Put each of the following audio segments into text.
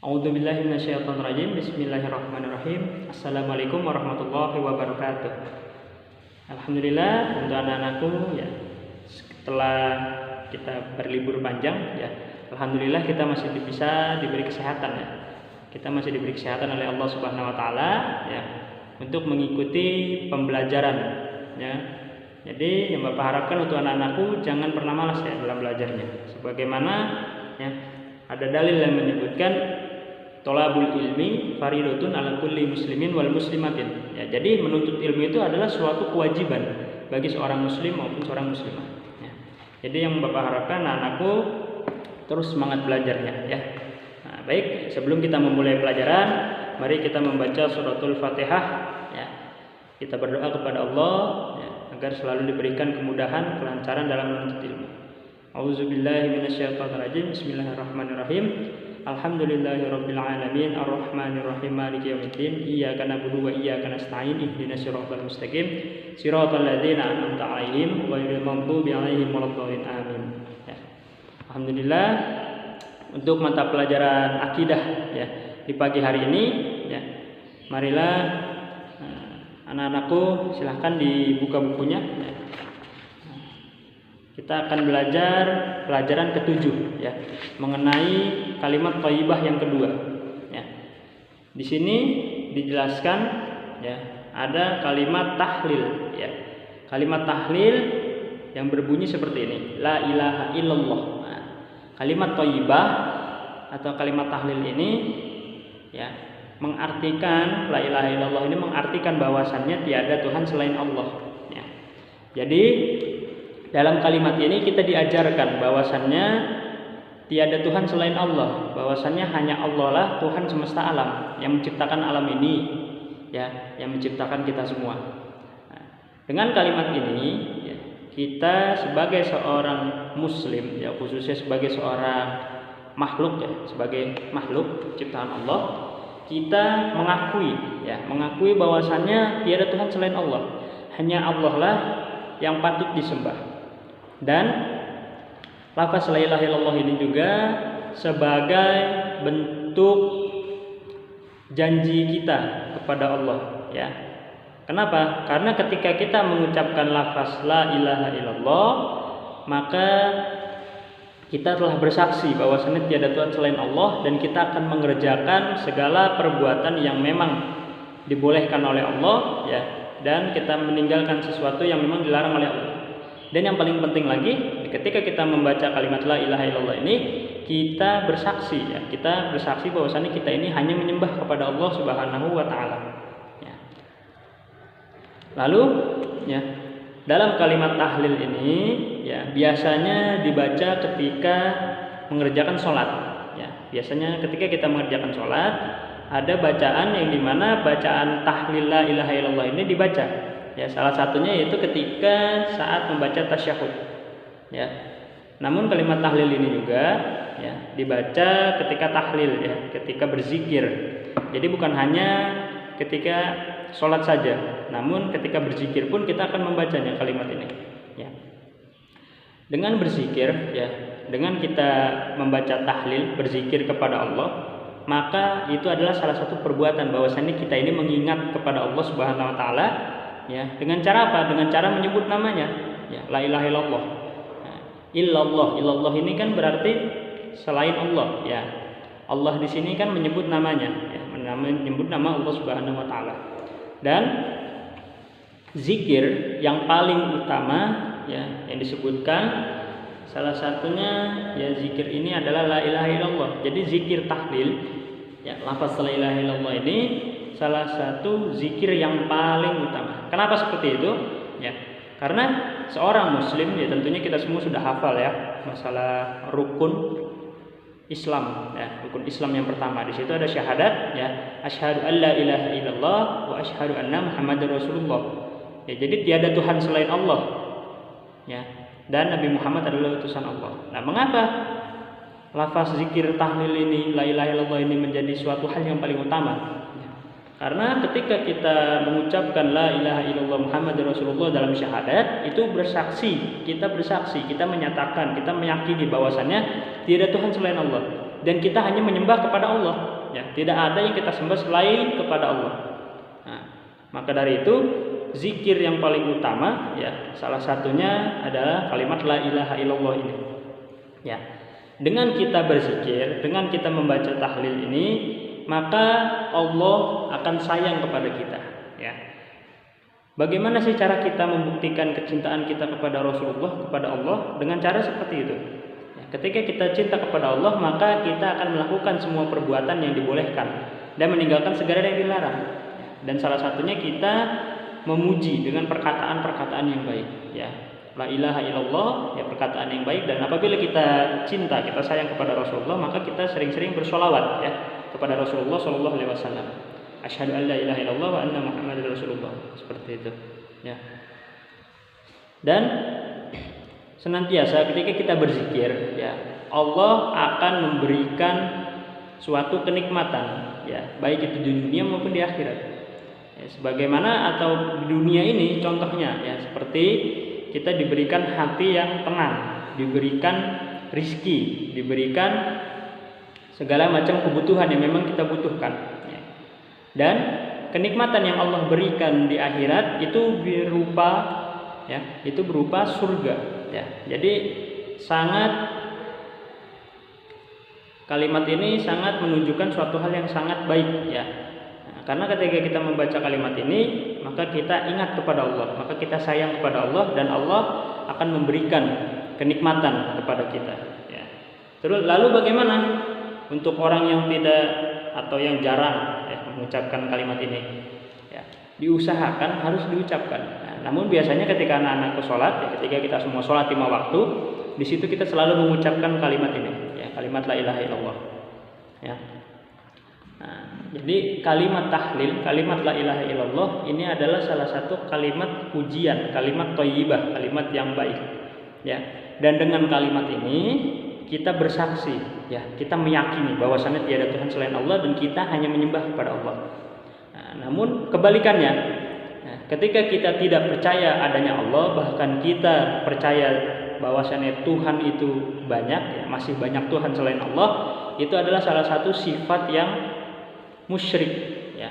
A'udzubillahi minasyaitonirrajim. Bismillahirrahmanirrahim. Assalamualaikum warahmatullahi wabarakatuh. Alhamdulillah untuk anak-anakku ya, setelah kita berlibur panjang ya, alhamdulillah kita masih bisa diberi kesehatan ya. Kita masih diberi kesehatan oleh Allah Subhanahu wa taala ya untuk mengikuti pembelajaran ya. Jadi yang Bapak harapkan untuk anak-anakku jangan pernah malas ya dalam belajarnya. Sebagaimana ya ada dalil yang menyebutkan tolabul ilmi faridatun ala kulli muslimin wal muslimatin. Ya, jadi menuntut ilmu itu adalah suatu kewajiban bagi seorang muslim maupun seorang muslimah. Ya. Jadi yang Bapak harapkan anak-anakku terus semangat belajarnya ya. Nah, baik, sebelum kita memulai pelajaran, mari kita membaca suratul Fatihah ya. Kita berdoa kepada Allah ya, agar selalu diberikan kemudahan, kelancaran dalam menuntut ilmu. A'udzubillahi minasyaitonirrajim. Bismillahirrahmanirrahim. Alhamdulillahirabbil alamin arrahmanirrahim maliki yaumiddin iyyaka na'budu wa iyyaka nasta'in ihdinas siratal mustaqim siratal ladzina an'amta 'alaihim ghairil maghdubi 'alaihim waladdallin amin. Ya. Alhamdulillah untuk mata pelajaran akidah ya di pagi hari ini ya. Marilah anak-anakku silahkan dibuka bukunya ya. Kita akan belajar pelajaran ke-7 ya, mengenai kalimat thayyibah yang kedua ya. Di sini dijelaskan ya, ada kalimat tahlil ya. Kalimat tahlil yang berbunyi seperti ini, la ilaha illallah. Nah, kalimat thayyibah atau kalimat tahlil ini ya mengartikan la ilaha illallah ini mengartikan bahwasannya tiada Tuhan selain Allah ya. Jadi dalam kalimat ini kita diajarkan bahwasannya tiada Tuhan selain Allah, bahwasannya hanya Allah lah Tuhan semesta alam yang menciptakan alam ini ya, yang menciptakan kita semua. Nah, dengan kalimat ini ya, kita sebagai seorang muslim ya, khususnya sebagai seorang makhluk ya, sebagai makhluk ciptaan Allah, kita mengakui bahwasannya tiada Tuhan selain Allah, hanya Allah lah yang patut disembah. Dan lafaz la ilaha illallah ini juga sebagai bentuk janji kita kepada Allah ya. Kenapa? Karena ketika kita mengucapkan lafaz la ilaha illallah, maka kita telah bersaksi bahwasanya tiada Tuhan selain Allah dan kita akan mengerjakan segala perbuatan yang memang dibolehkan oleh Allah ya, dan kita meninggalkan sesuatu yang memang dilarang oleh Allah. Dan yang paling penting lagi, ketika kita membaca kalimat la ilaha illallah ini, kita bersaksi ya, kita bersaksi bahwasanya kita ini hanya menyembah kepada Allah Subhanahu wa taala. Ya. Lalu ya, dalam kalimat tahlil ini ya biasanya dibaca ketika mengerjakan sholat. Ya, biasanya ketika kita mengerjakan sholat ada bacaan yang dimana bacaan tahlil la ilaha illallah ini dibaca. Ya, salah satunya yaitu ketika saat membaca tasyahud. Ya. Namun kalimat tahlil ini juga ya dibaca ketika tahlil ya, ketika berzikir. Jadi bukan hanya ketika sholat saja, namun ketika berzikir pun kita akan membacanya kalimat ini. Ya. Dengan berzikir ya, dengan kita membaca tahlil, berzikir kepada Allah, maka itu adalah salah satu perbuatan bahwasanya kita ini mengingat kepada Allah Subhanahu wa taala. Ya, dengan cara apa? Dengan cara menyebut namanya. Ya, la ilaha illallah. Nah, illallah ini kan berarti selain Allah. Ya, Allah di sini kan menyebut namanya. Ya, menyebut nama Allah Subhanahu wa taala. Dan zikir yang paling utama ya yang disebutkan salah satunya ya zikir ini adalah la ilaha illallah. Jadi zikir tahlil ya, lafaz la ilaha illallah ini salah satu zikir yang paling utama. Kenapa seperti itu? Ya, karena seorang muslim ya tentunya kita semua sudah hafal ya masalah rukun Islam ya, rukun Islam yang pertama. Di situ ada syahadat ya, asyhadu alla ilaha illallah wa asyhadu anna muhammadar rasulullah. Ya, jadi tiada Tuhan selain Allah. Ya, dan Nabi Muhammad adalah utusan Allah. Nah, mengapa lafaz zikir tahlil ini la ilaha illallah ini menjadi suatu hal yang paling utama? Karena ketika kita mengucapkan la ilaha illallah Muhammadur Rasulullah dalam syahadat, itu bersaksi, kita menyatakan, kita meyakini bahwasannya tiada Tuhan selain Allah. dan kita hanya menyembah kepada Allah, ya. Tidak ada yang kita sembah selain kepada Allah. Nah, maka dari itu zikir yang paling utama, ya, salah satunya adalah kalimat la ilaha illallah ini. Ya. Dengan kita berzikir, dengan kita membaca tahlil ini, maka Allah akan sayang kepada kita, ya. Bagaimana sih cara kita membuktikan kecintaan kita kepada Rasulullah, kepada Allah? Dengan cara seperti itu. Ya, ketika kita cinta kepada Allah, maka kita akan melakukan semua perbuatan yang dibolehkan dan meninggalkan segala yang dilarang. Dan salah satunya kita memuji dengan perkataan-perkataan yang baik, ya. La ilaha illallah, ya, perkataan yang baik. Dan apabila kita cinta, kita sayang kepada Rasulullah, maka kita sering-sering bersolawat, ya, kepada Rasulullah Shallallahu Alaihi Wasallam. Asyhadu an la ilaha illallah wa anna Muhammadar Rasulullah, seperti itu, ya. Dan senantiasa ketika kita berzikir, ya, Allah akan memberikan suatu kenikmatan, ya, baik itu di dunia maupun di akhirat. Ya, sebagaimana atau di dunia ini contohnya, ya, seperti kita diberikan hati yang tenang, diberikan rizki, diberikan segala macam kebutuhan yang memang kita butuhkan, ya. Dan kenikmatan yang Allah berikan di akhirat itu berupa, ya, itu berupa surga, ya. Jadi kalimat ini sangat menunjukkan suatu hal yang sangat baik, ya. Karena ketika kita membaca kalimat ini, maka kita ingat kepada Allah, maka kita sayang kepada Allah, dan Allah akan memberikan kenikmatan kepada kita, ya. Terus lalu bagaimana untuk orang yang tidak atau yang jarang, ya, mengucapkan kalimat ini? Ya, diusahakan harus diucapkan. Nah, namun biasanya ketika anak-anakku sholat, ya, ketika kita semua sholat 5 waktu, di situ kita selalu mengucapkan kalimat ini, ya, kalimat la ilaha illallah, ya. Nah, jadi kalimat tahlil, kalimat la ilaha illallah ini adalah salah satu kalimat pujian, kalimat thayyibah, kalimat yang baik, ya. Dan dengan kalimat ini kita bersaksi, ya, kita meyakini bahwasannya tiada Tuhan selain Allah dan kita hanya menyembah kepada Allah. Nah, namun kebalikannya, nah, ketika kita tidak percaya adanya Allah, bahkan kita percaya bahwasannya Tuhan itu banyak, ya, masih banyak Tuhan selain Allah, itu adalah salah satu sifat yang musyrik, ya.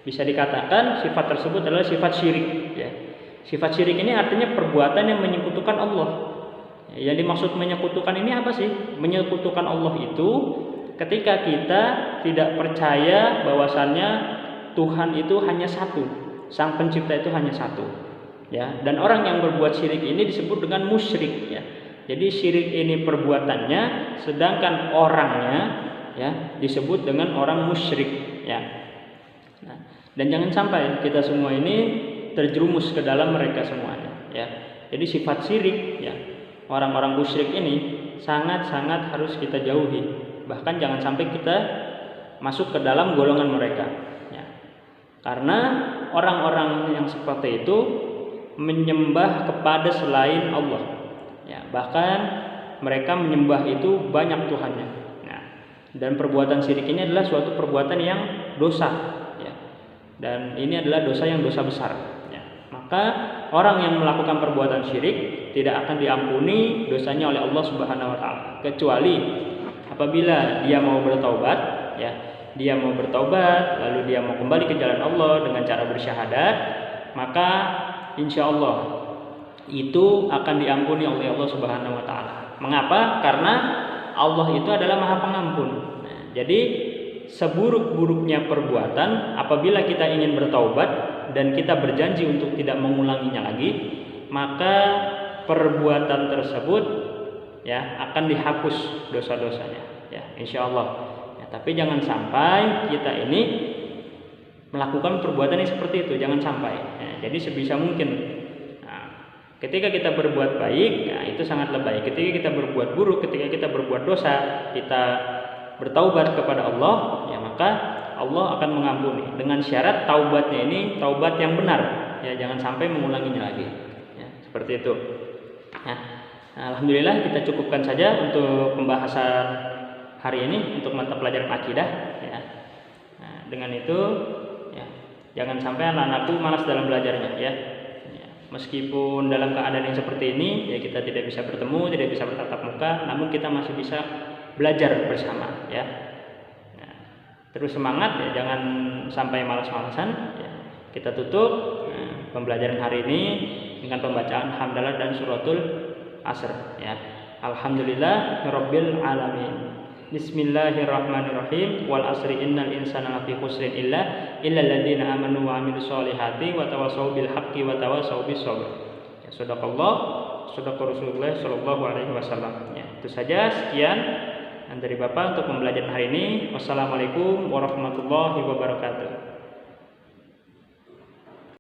Bisa dikatakan sifat tersebut adalah sifat syirik, ya. Sifat syirik ini artinya perbuatan yang menyekutukan Allah. Yang dimaksud menyekutukan ini apa sih? Menyekutukan Allah itu ketika kita tidak percaya bahwasannya Tuhan itu hanya satu, Sang Pencipta itu hanya satu, ya. Dan orang yang berbuat syirik ini disebut dengan musyrik, ya. Jadi syirik ini perbuatannya, sedangkan orangnya, ya, disebut dengan orang musyrik, ya. Nah, dan jangan sampai kita semua ini terjerumus ke dalam mereka semuanya, ya. Jadi sifat syirik, ya, orang-orang musyrik ini sangat-sangat harus kita jauhi. Bahkan jangan sampai kita masuk ke dalam golongan mereka, ya. Karena orang-orang yang seperti itu menyembah kepada selain Allah, ya. Bahkan mereka menyembah itu banyak tuhannya. Nah, dan perbuatan syirik ini adalah suatu perbuatan yang dosa, ya. Dan ini adalah dosa yang dosa besar, ya. Maka orang yang melakukan perbuatan syirik tidak akan diampuni dosanya oleh Allah Subhanahu wa taala, kecuali apabila dia mau bertaubat, ya. Dia mau bertaubat, lalu dia mau kembali ke jalan Allah dengan cara bersyahadat, maka insya Allah itu akan diampuni oleh Allah Subhanahu wa taala. Mengapa? Karena Allah itu adalah Maha Pengampun. Nah, jadi seburuk-buruknya perbuatan, apabila kita ingin bertaubat dan kita berjanji untuk tidak mengulanginya lagi, maka perbuatan tersebut, ya, akan dihapus dosa-dosanya, ya, insya Allah. Ya, tapi jangan sampai kita ini melakukan perbuatan yang seperti itu, jangan sampai. Ya, jadi sebisa mungkin, nah, ketika kita berbuat baik, ya, itu sangatlah baik. Ketika kita berbuat buruk, ketika kita berbuat dosa, kita bertaubat kepada Allah, ya, maka Allah akan mengampuni dengan syarat taubatnya ini taubat yang benar, ya, jangan sampai mengulanginya lagi, ya, seperti itu. Nah, alhamdulillah kita cukupkan saja untuk pembahasan hari ini untuk mata pelajaran akidah, ya. Nah, dengan itu, ya, jangan sampai anak-anakku malas dalam belajarnya, ya. Ya, meskipun dalam keadaan yang seperti ini, ya, kita tidak bisa bertemu, tidak bisa bertatap muka, namun kita masih bisa belajar bersama ya. Nah, terus semangat ya, jangan sampai malas-malasan ya. Kita tutup pembelajaran hari ini dengan pembacaan hamdalah dan suratul asr ya. Alhamdulillah rabbil alamin. Bismillahirrahmanirrahim. Wal asri innal insana lafi khusrin illal ladzina amanu wa amilus solihati wa tawassaw bil haqqi wa tawassaw bis sabr. Ya, sadaqallah, sadaqa Rasulullah sallallahu alaihi wasallam. Ya, itu saja sekian dari Bapak untuk pembelajaran hari ini. Wassalamualaikum warahmatullahi wabarakatuh.